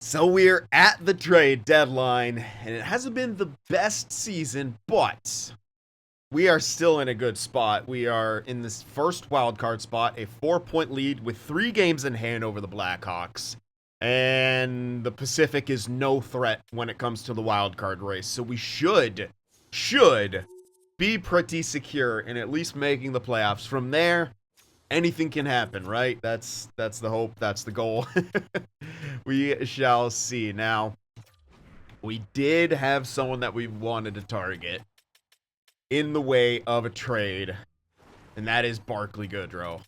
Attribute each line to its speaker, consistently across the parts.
Speaker 1: So we're at the trade deadline, and it hasn't been the best season, but we are still in a good spot. We are in this first wildcard spot, a 4-point lead with 3 games in hand over the Blackhawks. And the Pacific is no threat when it comes to the wildcard race. So we should be pretty secure in at least making the playoffs. From there, anything can happen, right? That's the hope, that's the goal. We shall see. Now, we did have someone that we wanted to target in the way of a trade, and that is Barclay Goodrow.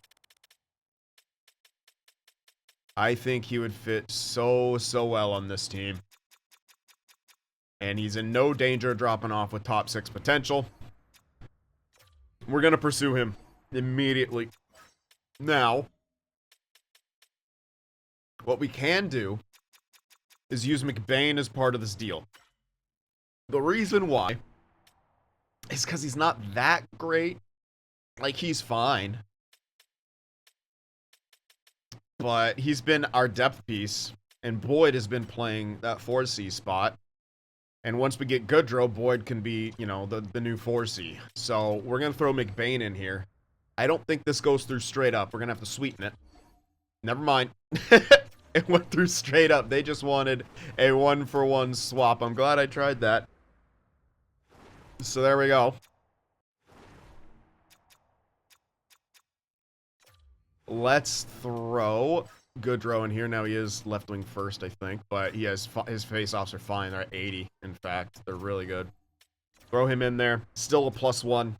Speaker 1: I think he would fit so well on this team. And he's in no danger of dropping off with top 6 potential. We're going to pursue him immediately. Now, what we can do is use McBain as part of this deal. The reason why is because he's not that great. Like, he's fine. But he's been our depth piece, and Boyd has been playing that 4C spot. And once we get Goodrow, Boyd can be, you know, the new 4C. So we're going to throw McBain in here. I don't think this goes through straight up. We're going to have to sweeten it. Never mind. It went through straight up. They just wanted a 1-for-1 swap. I'm glad I tried that. So there we go. Let's throw Goodrow in here. Now he is left wing first, I think, but he has his face-offs are fine. They're at 80. In fact, they're really good. Throw him in there. Still a +1.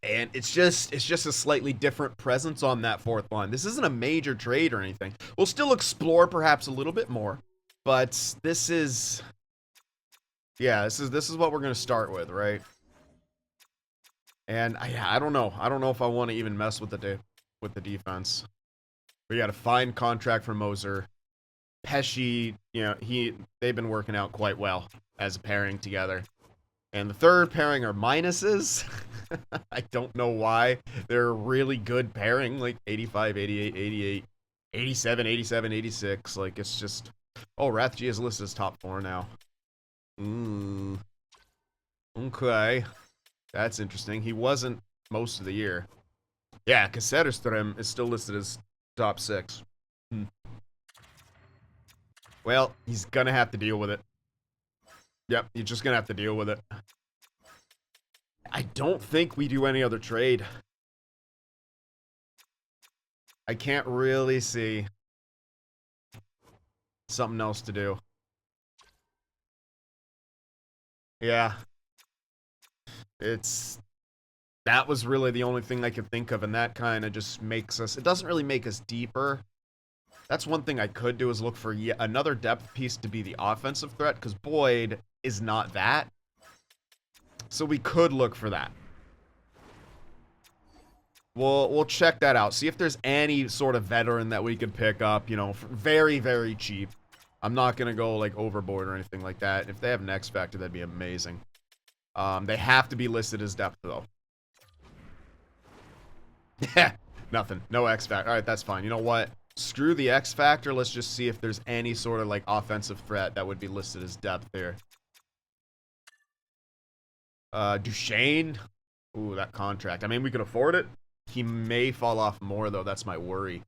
Speaker 1: And it's just a slightly different presence on that 4th line. This isn't a major trade or anything. We'll still explore perhaps a little bit more, but this is, yeah, this is what we're gonna start with, right? And I don't know. I don't know if I want to even mess with the defense. We got a fine contract for Moser. Pesci, you know, they've been working out quite well as a pairing together. And the third pairing are minuses. I don't know why. They're a really good pairing, like 85, 88, 88, 87, 87, 86. Like, it's just... Oh, Rathje is listed as top 4 now. Okay. That's interesting. He wasn't most of the year. Yeah, Kassetterström is still listed as top 6. Well, he's gonna have to deal with it. Yep, you're just gonna have to deal with it. I don't think we do any other trade. I can't really see something else to do. Yeah. That was really the only thing I could think of, and that kind of just makes us... It doesn't really make us deeper. That's one thing I could do, is look for yet another depth piece to be the offensive threat, because Boyd is not that. So we could look for that. We'll check that out. See if there's any sort of veteran that we could pick up, you know, for very, very cheap. I'm not going to go, like, overboard or anything like that. If they have an X Factor, that'd be amazing. They have to be listed as depth, though. Yeah, nothing. No X Factor. Alright, that's fine. You know what? Screw the X Factor. Let's just see if there's any sort of, like, offensive threat that would be listed as depth here. Duchesne. Ooh, that contract. I mean, we can afford it. He may fall off more, though. That's my worry.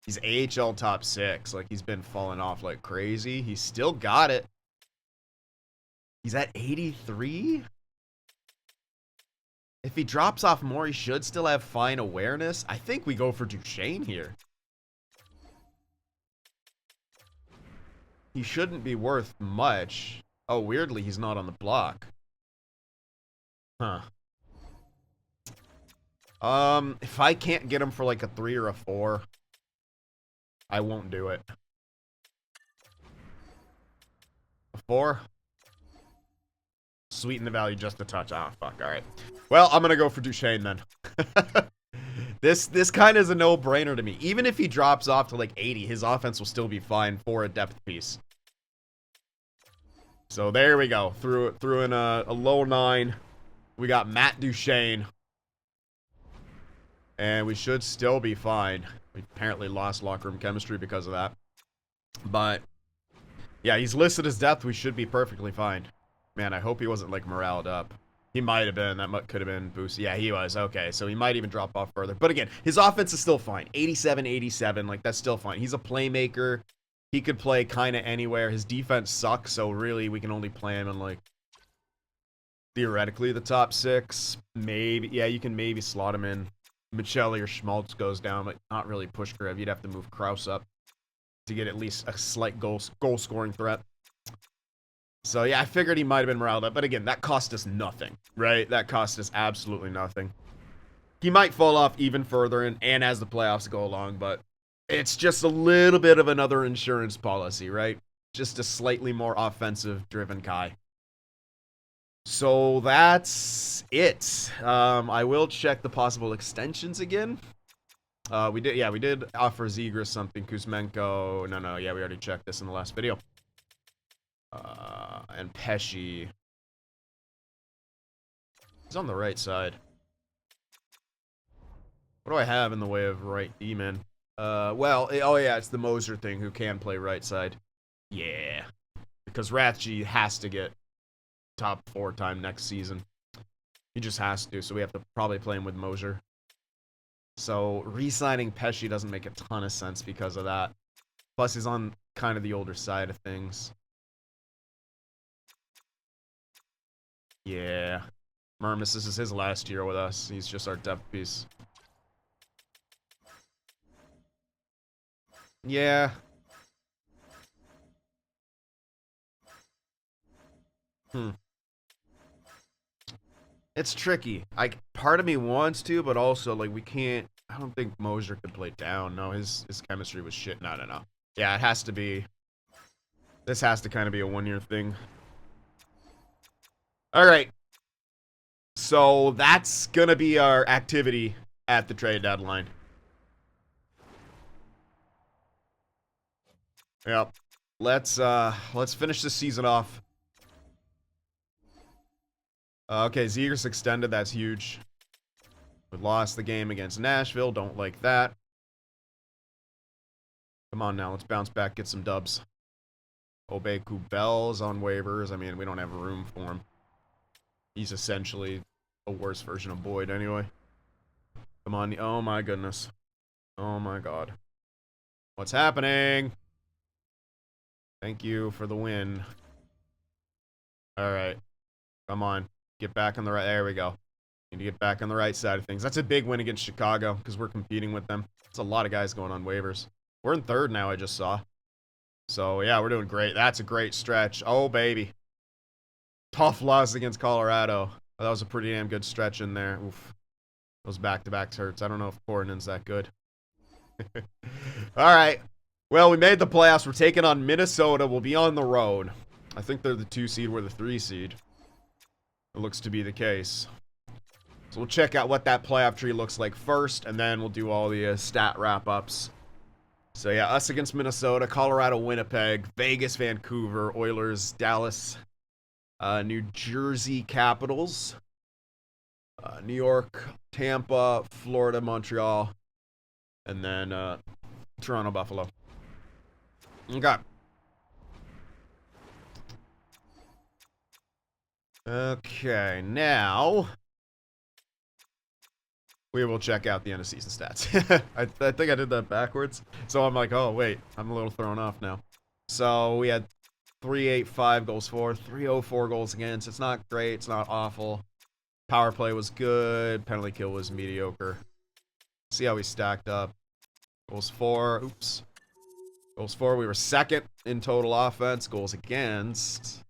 Speaker 1: He's AHL top 6. Like, he's been falling off like crazy. He's still got it. He's at 83? If he drops off more, he should still have fine awareness. I think we go for Duchesne here. He shouldn't be worth much. Oh, weirdly, he's not on the block. Huh. If I can't get him for like a 3 or a 4, I won't do it. A 4? Sweeten the value just a touch. Ah, fuck. All right. Well, I'm gonna go for Duchesne then. This kind of is a no-brainer to me. Even if he drops off to like 80, his offense will still be fine for a depth piece. So there we go. Threw in a low 9. We got Matt Duchesne. And we should still be fine. We apparently lost locker room chemistry because of that. But Yeah, he's listed as death. We should be perfectly fine. Man, I hope he wasn't, like, moraled up. He might have been. That could have been boosted. Yeah, he was. Okay, so he might even drop off further. But again, his offense is still fine. 87, 87. Like, that's still fine. He's a playmaker. He could play kind of anywhere. His defense sucks, so really we can only play him in, like, theoretically the top 6. Maybe. Yeah, you can maybe slot him in. Michelli or Schmaltz goes down, but not really Pushkarev. You'd have to move Kraus up to get at least a slight goal-scoring threat. So, yeah, I figured he might have been moraled up. But again, that cost us nothing, right? That cost us absolutely nothing. He might fall off even further and as the playoffs go along, but it's just a little bit of another insurance policy, right? Just a slightly more offensive-driven Kai. So that's it. I will check the possible extensions again. We did offer Zegras something. Kuzmenko. No, yeah, we already checked this in the last video. And Pesci. He's on the right side. What do I have in the way of right D-man? Oh yeah, it's the Moser thing who can play right side. Yeah. Because Rathje has to get top 4 time next season. He just has to, so we have to probably play him with Moser. So, re-signing Pesci doesn't make a ton of sense because of that. Plus, he's on kind of the older side of things. Yeah. Mermis, this is his last year with us. He's just our depth piece. Yeah. It's tricky. Part of me wants to, but also, like, we can't... I don't think Moser could play down. No, his chemistry was shit. No. Yeah, it has to be... This has to kind of be a one-year thing. Alright. So, that's gonna be our activity at the trade deadline. Yep. Let's finish this season off. Okay, Zegras extended. That's huge. We lost the game against Nashville. Don't like that. Come on now. Let's bounce back. Get some dubs. Obey Kubel's on waivers. I mean, we don't have room for him. He's essentially a worse version of Boyd anyway. Come on. Oh, my goodness. Oh, my God. What's happening? Thank you for the win. All right. Come on. Get back on the right. There we go. Need to get back on the right side of things. That's a big win against Chicago because we're competing with them. It's a lot of guys going on waivers. We're in 3rd now, I just saw. So, yeah, we're doing great. That's a great stretch. Oh, baby. Tough loss against Colorado. That was a pretty damn good stretch in there. Oof. Those back-to-backs hurts. I don't know if Kornen's that good. All right. Well, we made the playoffs. We're taking on Minnesota. We'll be on the road. I think they're the 2 seed. We're the 3 seed. It looks to be the case. So we'll check out what that playoff tree looks like first, and then we'll do all the stat wrap-ups. So yeah, us against Minnesota, Colorado, Winnipeg, Vegas, Vancouver, Oilers, Dallas, New Jersey Capitals, New York, Tampa, Florida, Montreal, and then Toronto, Buffalo. Okay. Okay, now we will check out the end of season stats. I think I did that backwards. So I'm like, oh, wait, I'm a little thrown off now. So we had 385 goals for, 304 goals against. It's not great. It's not awful. Power play was good. Penalty kill was mediocre. See how we stacked up. Goals for, oops. Goals for, we were 2nd in total offense. Goals against.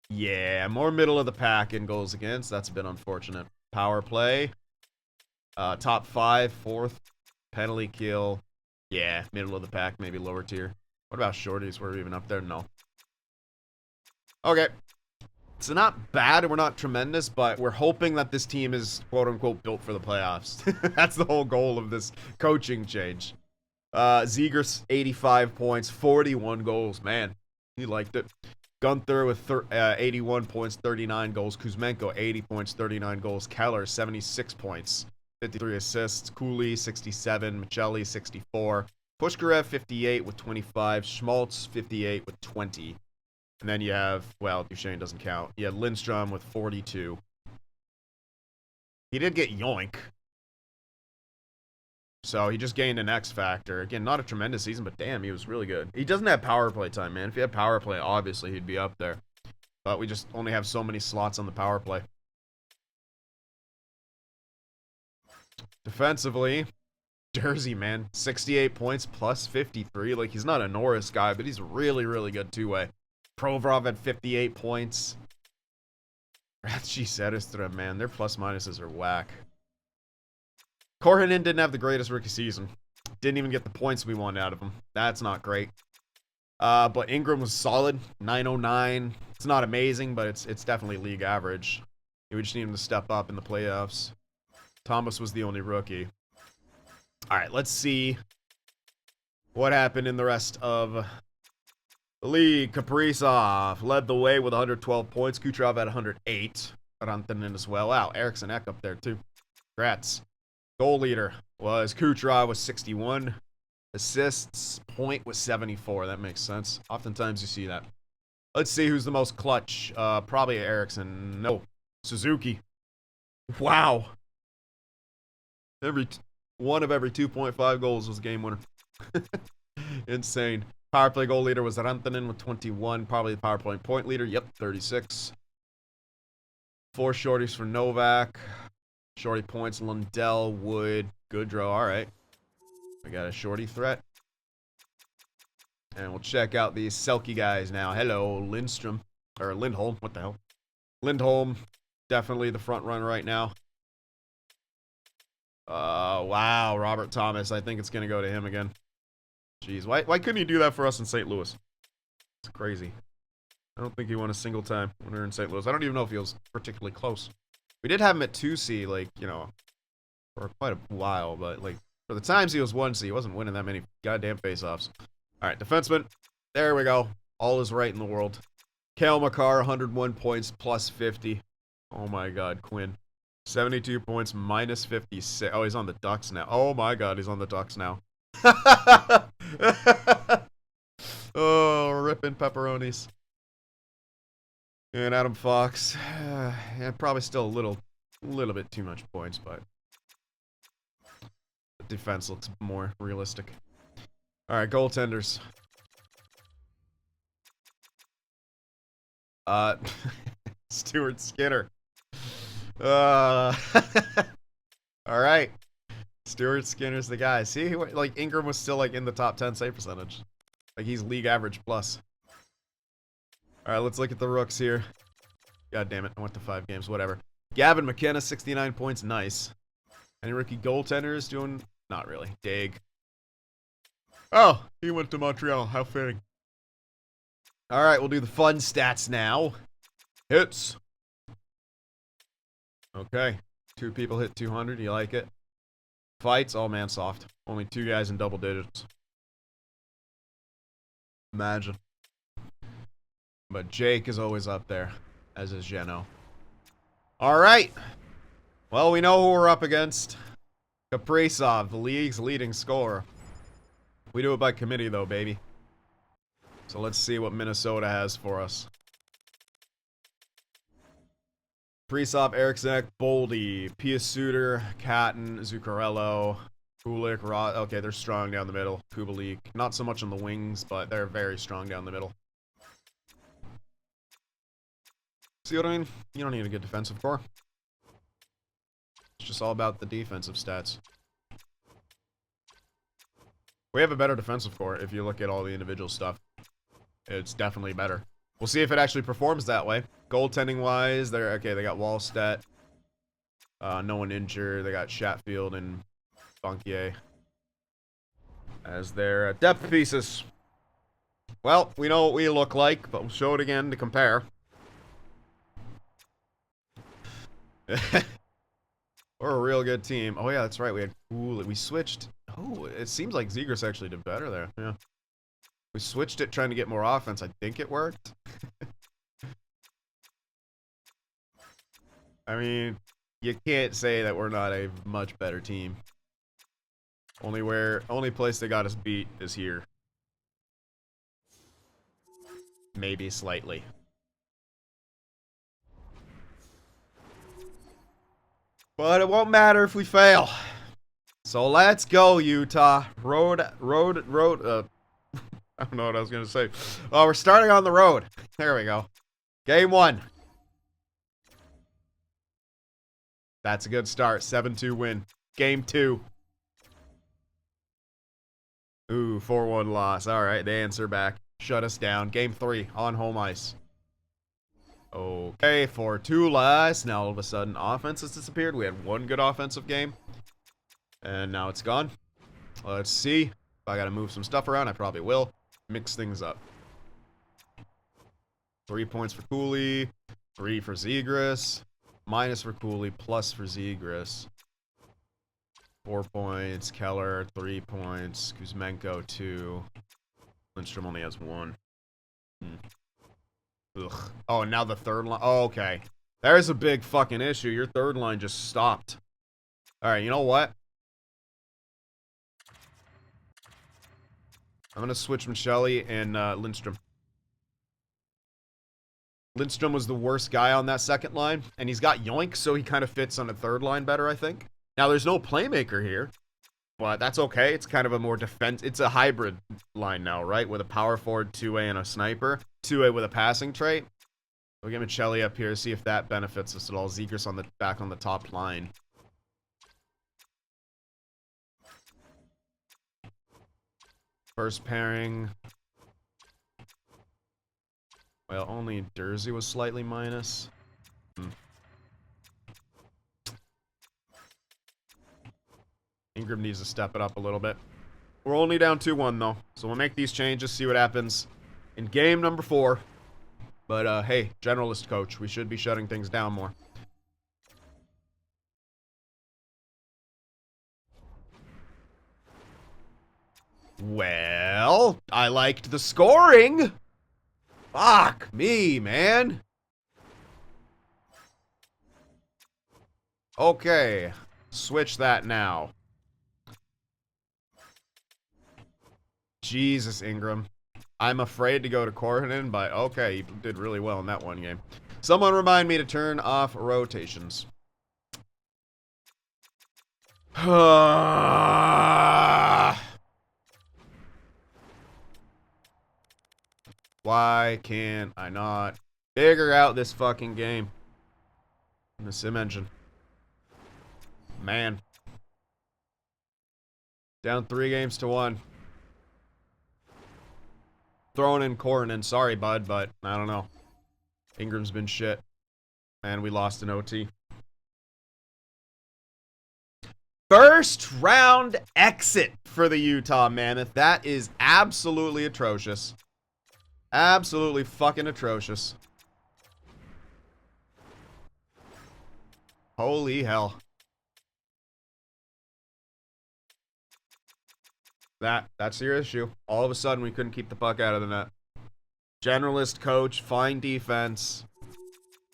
Speaker 1: Yeah, more middle of the pack in goals against. That's a bit unfortunate. Power play. Top 5, 4th. Penalty kill. Yeah, middle of the pack, maybe lower tier. What about shorties? Were we even up there? No. Okay. So not bad, we're not tremendous, but we're hoping that this team is quote-unquote built for the playoffs. That's the whole goal of this coaching change. Zegras, 85 points, 41 goals. Man, he liked it. Gunther with 81 points, 39 goals. Kuzmenko, 80 points, 39 goals. Keller, 76 points, 53 assists. Cooley, 67. Michelli, 64. Pushkarev 58 with 25. Schmaltz 58 with 20. And then you have, well, Duchesne doesn't count. You had Lindstrom with 42. He did get yoink. So he just gained an X factor. Again, not a tremendous season, but damn, he was really good. He doesn't have power play time, man. If he had power play, obviously he'd be up there. But we just only have so many slots on the power play. Defensively, Jersey, man. 68 points plus 53. Like, he's not a Norris guy, but he's really, really good two-way. Provorov had 58 points. Ratchi Sedistra, man. Their plus-minuses are whack. Korhonen didn't have the greatest rookie season. Didn't even get the points we wanted out of him. That's not great. But Ingram was solid. 909. It's not amazing, but it's definitely league average. We just need him to step up in the playoffs. Thomas was the only rookie. All right, let's see what happened in the rest of the league. Kaprizov led the way with 112 points. Kucherov had 108. Rantanen as well. Wow, Eriksson Ek up there too. Congrats. Goal leader was Kucherov with 61. Assists, Point with 74. That makes sense. Oftentimes you see that. Let's see who's the most clutch. Probably Eriksson. No, Suzuki. Wow. One of every 2.5 goals was a game winner. Insane. Power play goal leader was Rantanen with 21. Probably the power play point leader. Yep, 36. 4 shorties for Novak. Shorty points, Lundell, Wood, Goodrow. All right. We got a shorty threat. And we'll check out these Selkie guys now. Hello, Lindstrom. Or Lindholm. What the hell? Lindholm. Definitely the front runner right now. Wow, Robert Thomas. I think it's going to go to him again. Jeez, why couldn't he do that for us in St. Louis? It's crazy. I don't think he won a single time when we were in St. Louis. I don't even know if he was particularly close. We did have him at 2C, like, you know, for quite a while, but, like, for the times he was 1C, he wasn't winning that many goddamn face-offs. All right, defenseman. There we go. All is right in the world. Cale Makar, 101 points, plus 50. Oh, my God, Quinn. 72 points, minus 56. Oh, he's on the Ducks now. Oh, my God, he's on the Ducks now. Oh, ripping pepperonis. And Adam Fox. Yeah, probably still a little bit too much points, but the defense looks more realistic. All right, goaltenders. Stuart Skinner. All right. Stuart Skinner's the guy. See, like, Ingram was still, like, in the top 10 save percentage. Like, he's league average plus. All right, let's look at the rooks here. God damn it, I went to 5 games, whatever. Gavin McKenna, 69 points, nice. Any rookie goaltenders doing? Not really. Dig. Oh, he went to Montreal. How fitting. All right, we'll do the fun stats now. Hits. Okay. 2 people hit 200. You like it? Fights. Oh, man, soft. Only 2 guys in double digits. Imagine. But Jake is always up there, as is Geno. All right. Well, we know who we're up against. Kaprizov, the league's leading scorer. We do it by committee, though, baby. So let's see what Minnesota has for us. Kaprizov, Eriksson, Boldy, Pia Suter, Catton, Zuccarello, Kulik, Rod. Okay, they're strong down the middle. Kubalik. Not so much on the wings, but they're very strong down the middle. See what I mean? You don't need a good defensive core. It's just all about the defensive stats. We have a better defensive core if you look at all the individual stuff. It's definitely better. We'll see if it actually performs that way. Goaltending-wise, they're okay. They got Wallstedt. No one injured. They got Chatfield and Banquier as their depth pieces. Well, we know what we look like, but we'll show it again to compare. We're a real good team. Oh yeah, that's right. We had we switched. Oh, it seems like Zegras actually did better there. Yeah. We switched it trying to get more offense. I think it worked. I mean, you can't say that we're not a much better team. Only place they got us beat is here. Maybe slightly. But it won't matter if we fail. So let's go, Utah. Road. I don't know what I was gonna say. Oh, we're starting on the road. There we go. Game 1. That's a good start. 7-2 win. Game 2. Ooh, 4-1 loss. Alright, they answer back. Shut us down. Game 3 on home ice. Okay, 4-2 loss. Now all of a sudden offense has disappeared. We had one good offensive game. And now it's gone. Let's see. If I gotta move some stuff around, I probably will. Mix things up. 3 points for Cooley. 3 for Zegras. Minus for Cooley, plus for Zegras. 4 points. Keller, 3 points. Kuzmenko, 2. Lindstrom only has 1. Ugh. Oh, now the third line. Oh, okay. There's a big fucking issue. Your third line just stopped. Alright, you know what? I'm gonna switch Michelli and Lindstrom. Lindstrom was the worst guy on that second line, and he's got Yoink, so he kind of fits on the third line better, I think. Now, there's no playmaker here, but that's okay. It's kind of a more defense. It's a hybrid line now, right? With a power forward, 2A, and a sniper. 2A with a passing trait. We'll get Michelli up here, see if that benefits us at all. Zegras on the back on the top line. First pairing. Well, only Dursey was slightly minus. Ingram needs to step it up a little bit. We're only down 2-1, though. So we'll make these changes, see what happens in game number 4. But, hey, generalist coach, we should be shutting things down more. Well, I liked the scoring. Fuck me, man. Okay, switch that now. Jesus, Ingram. I'm afraid to go to Korhonen, but okay, you did really well in that one game. Someone remind me to turn off rotations. Why can't I not figure out this fucking game? In the sim engine. Man. Down 3-1. Throwing in Korhonen. Sorry, bud, but I don't know. Ingram's been shit. And we lost an OT. First round exit for the Utah Mammoth. That is absolutely atrocious. Absolutely fucking atrocious. Holy hell. That's your issue. All of a sudden, we couldn't keep the puck out of the net. Generalist coach, fine defense.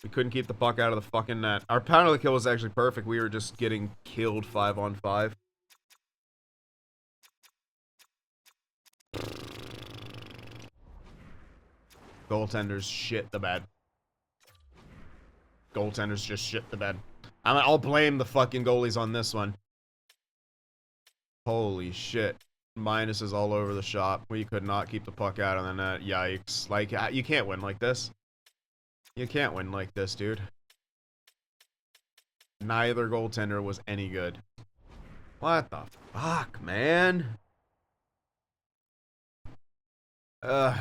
Speaker 1: We couldn't keep the puck out of the fucking net. Our penalty kill was actually perfect. We were just getting killed 5-on-5. Goaltenders shit the bed. Goaltenders just shit the bed. I'll blame the fucking goalies on this one. Holy shit. Minuses all over the shop. We could not keep the puck out of the net. Yikes. Like, you can't win like this. You can't win like this, dude. Neither goaltender was any good. What the fuck, man? Dude,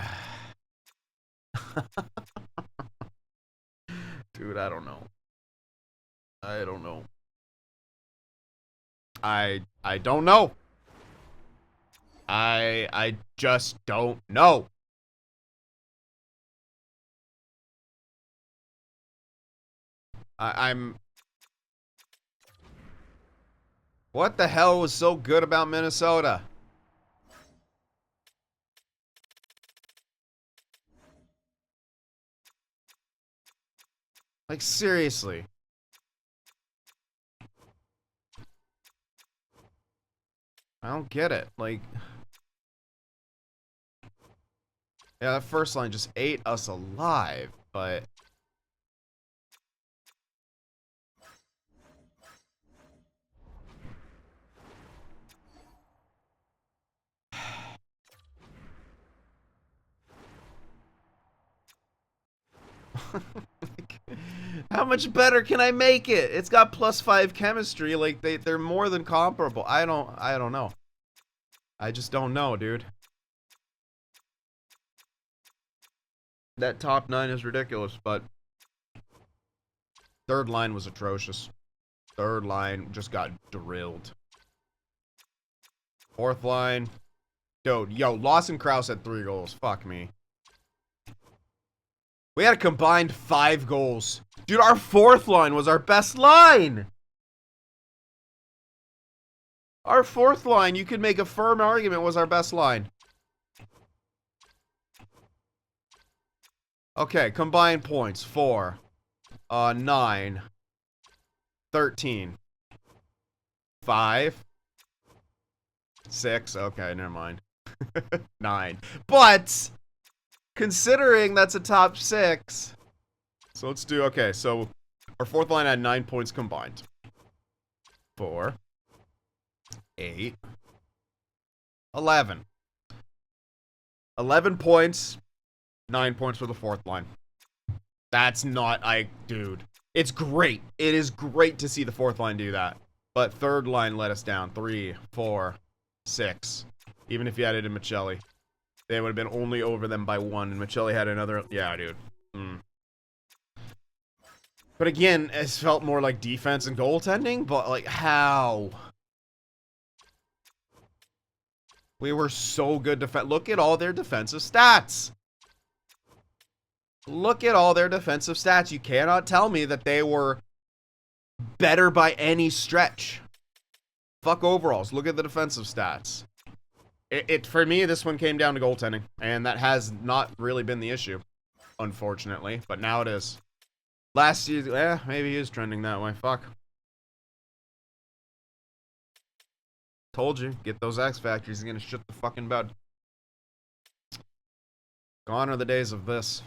Speaker 1: I don't know. I don't know. I don't know. I just don't know. I'm... What the hell was so good about Minnesota? Like, seriously. I don't get it. Like, yeah, that first line just ate us alive, but... How much better can I make it? It's got +5 chemistry. Like, they're more than comparable. I don't know. I just don't know, dude. That top 9 is ridiculous, but third line was atrocious. Third line just got drilled. Fourth line, dude, yo, Lawson Krause had 3 goals. Fuck me. We had a combined 5 goals. Dude, our fourth line was our best line. Our fourth line, you could make a firm argument, was our best line. Okay, combined points. 4. 9. 13. 5. 6. Okay, never mind. 9. But, considering that's a top 6. So let's do, okay, so our fourth line had 9 points combined. 4. 8. 11. 11 points. 9 points for the fourth line. That's not, dude. It's great. It is great to see the fourth line do that. But third line let us down. 3, 4, 6. Even if you added in Michelli, they would have been only over them by 1. And Michelli had another, yeah, dude. But again, it felt more like defense and goaltending. But, like, how? We were so good look at all their defensive stats. Look at all their defensive stats. You cannot tell me that they were better by any stretch. Fuck overalls. Look at the defensive stats. For me, this one came down to goaltending. And that has not really been the issue, unfortunately. But now it is. Last year, maybe he is trending that way. Fuck. Told you. Get those X Factors. He's gonna shit the fucking bed. Gone are the days of this.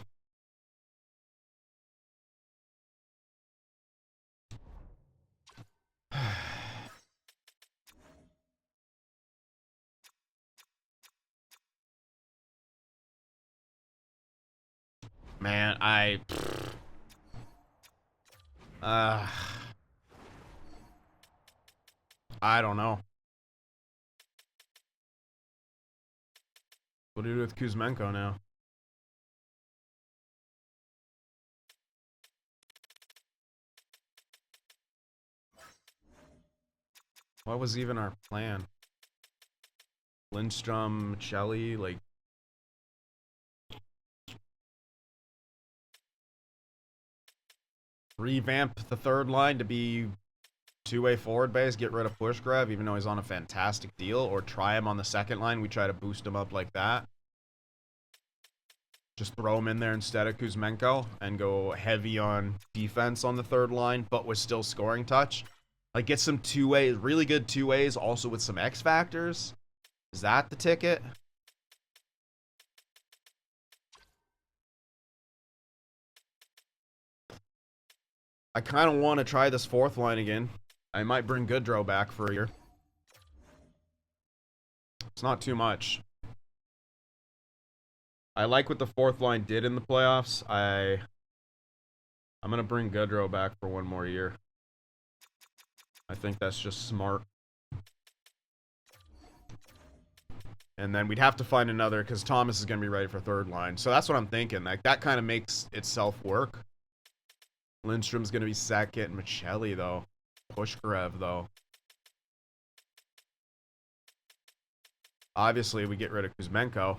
Speaker 1: Man, I don't know. What do you do with Kuzmenko now? What was even our plan? Lindstrom, Michelli, like... Revamp the third line to be two-way forward base, get rid of Pushkarev, even though he's on a fantastic deal, or try him on the second line. We try to boost him up like that. Just throw him in there instead of Kuzmenko and go heavy on defense on the third line, but with still scoring touch. Like, get some two-ways, really good two-ways, also with some X factors. Is that the ticket? I kind of want to try this fourth line again. I might bring Goodrow back for a year. It's not too much. I like what the fourth line did in the playoffs. I'm going to bring Goodrow back for 1 more year. I think that's just smart. And then we'd have to find another, because Thomas is going to be ready for third line. So that's what I'm thinking. Like, that kind of makes itself work. Lindstrom's going to be second. Michelli, though. Pushkarev, though. Obviously, we get rid of Kuzmenko.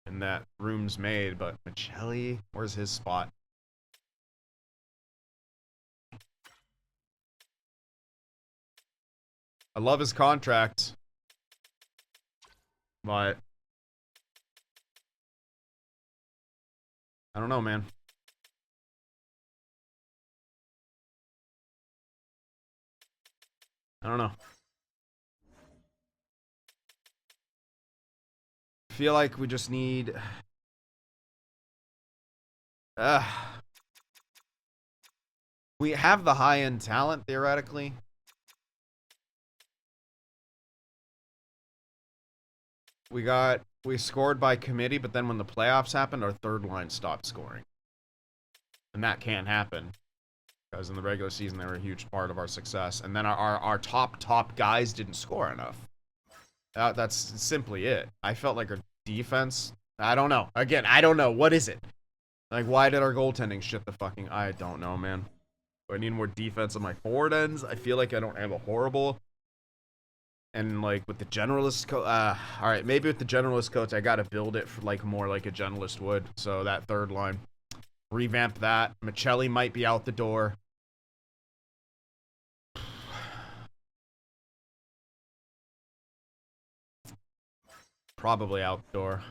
Speaker 1: And that room's made. But Michelli, where's his spot? I love his contract. But I don't know, man. I don't know. Feel like we just need... we have the high-end talent, theoretically. We scored by committee, but then when the playoffs happened, our third line stopped scoring. And that can't happen. Because in the regular season, they were a huge part of our success. And then our top guys didn't score enough. That's simply it. I felt like our defense... I don't know. Again, I don't know. What is it? Like, why did our goaltending shit the fucking... I don't know, man. Do I need more defense on my forward ends? I feel like I don't have a horrible... And, like, with the generalist coach... alright, maybe with the generalist coach, I gotta build it for, like, more like a generalist would. So, that third line. Revamp that. Michelli might be out the door. Probably out the door.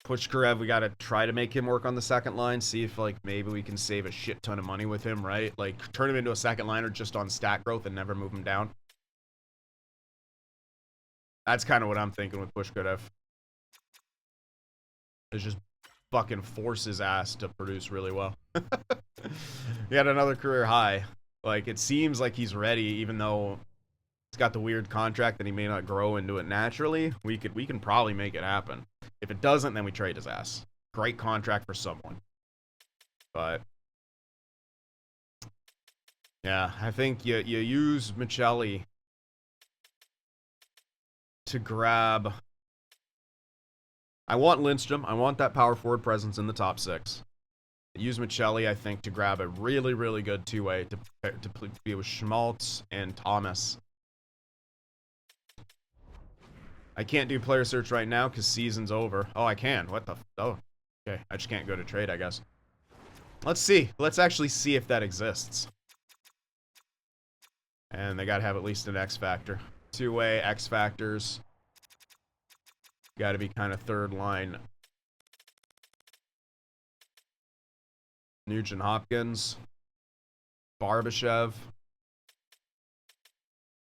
Speaker 1: Pushkarev, we gotta try to make him work on the second line. See if, like, maybe we can save a shit ton of money with him, right? Like, turn him into a second liner just on stat growth and never move him down. That's kind of what I'm thinking with Pushkarev. It's just fucking force his ass to produce really well. He had another career high. Like, it seems like he's ready, even though he's got the weird contract that he may not grow into it naturally. We can probably make it happen. If it doesn't, then we trade his ass. Great contract for someone. But yeah, I think you use Michelli to grab... I want Lindstrom. I want that power forward presence in the top six. Use Michelli, I think, to grab a really, really good two-way to be with Schmaltz and Thomas. I can't do player search right now because season's over. Oh, I can. What the... Oh, okay. I just can't go to trade, I guess. Let's see. Let's actually see if that exists. And they gotta have at least an X factor. Two-way X factors. Gotta be kind of third line. Nugent Hopkins. Barbashev.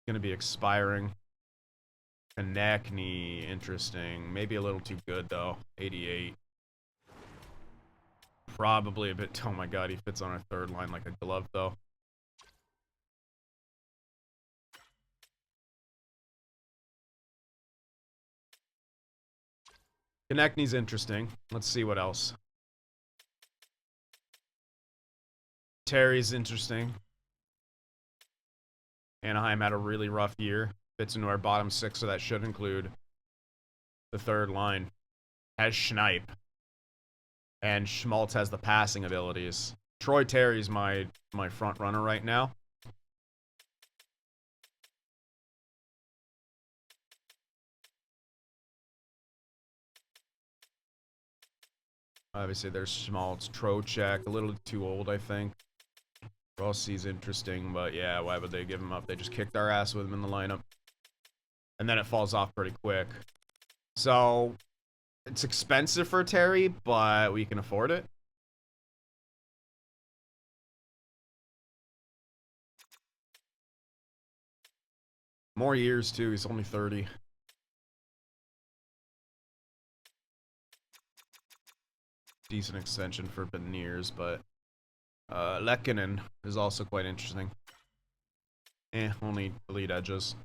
Speaker 1: Gonna be expiring. Konechny, interesting. Maybe a little too good, though. 88. Probably a bit... Oh my god, he fits on our third line like a glove, though. Konechny's interesting. Let's see what else. Terry's interesting. Anaheim had a really rough year. Fits into our bottom six, so that should include the third line. Has Schneip. And Schmaltz has the passing abilities. Troy Terry's my front runner right now. Obviously, there's Schmaltz, Trocheck, a little too old, I think. Rossi's interesting, but yeah, why would they give him up? They just kicked our ass with him in the lineup. And then it falls off pretty quick. So, it's expensive for Terry, but we can afford it. More years, too. He's only 30. Decent extension for Beniers, but Lehkonen is also quite interesting. Only elite edges.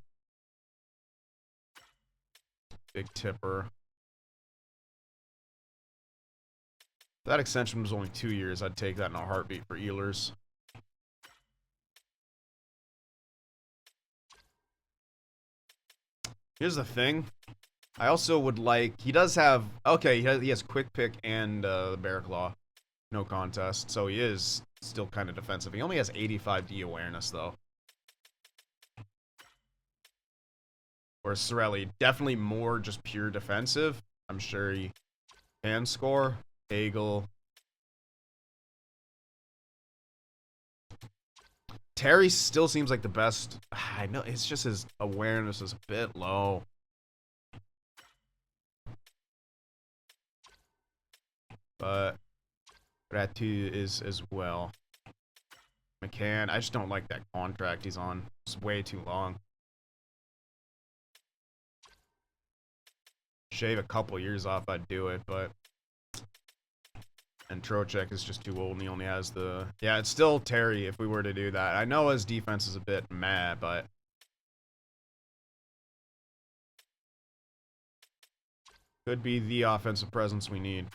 Speaker 1: Big tipper. If that extension was only 2 years, I'd take that in a heartbeat for Ehlers. Here's the thing. I also would like... He does have... Okay, he has quick pick and the Bear Claw. No contest. So he is still kind of defensive. He only has 85 D awareness, though. Whereas Sorelli, definitely more just pure defensive. I'm sure he can score. Hagel. Terry still seems like the best. I know, it's just his awareness is a bit low. But Ratu is as well. McCann, I just don't like that contract he's on. It's way too long. shave a couple years off, I'd do it, but... And Trocheck is just too old, and he only has the... Yeah, it's still Terry if we were to do that. I know his defense is a bit meh, but... Could be the offensive presence we need.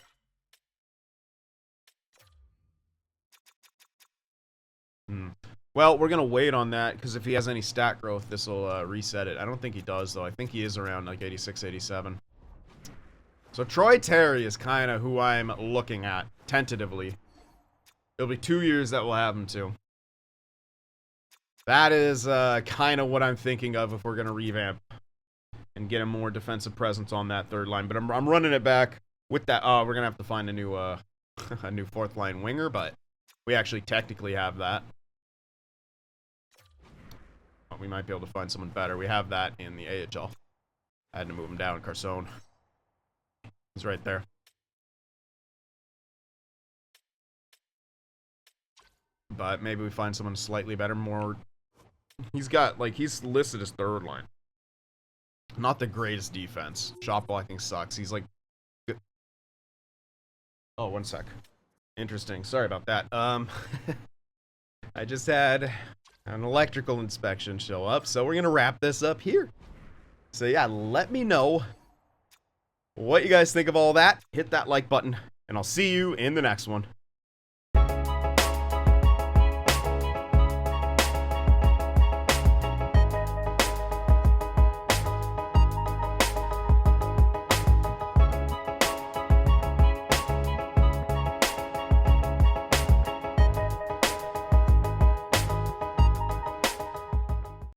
Speaker 1: Well, we're going to wait on that, because if he has any stat growth, this will reset it. I don't think he does, though. I think he is around, like, 86, 87. So Troy Terry is kind of who I'm looking at, tentatively. It'll be 2 years that we'll have him to. That is kind of what I'm thinking of if we're going to revamp and get a more defensive presence on that third line. But I'm running it back with that. Oh, we're going to have to find a new a new fourth line winger, but we actually technically have that. We might be able to find someone better. We have that in the AHL. I had to move him down. Carson. He's right there. But maybe we find someone slightly better, more... He's got, like, he's listed as third line. Not the greatest defense. Shot blocking sucks. He's, like... Good. Oh, 1 sec. Interesting. Sorry about that. I just had an electrical inspection show up, so we're gonna wrap this up here. So yeah, let me know what you guys think of all that. Hit that like button, and I'll see you in the next one.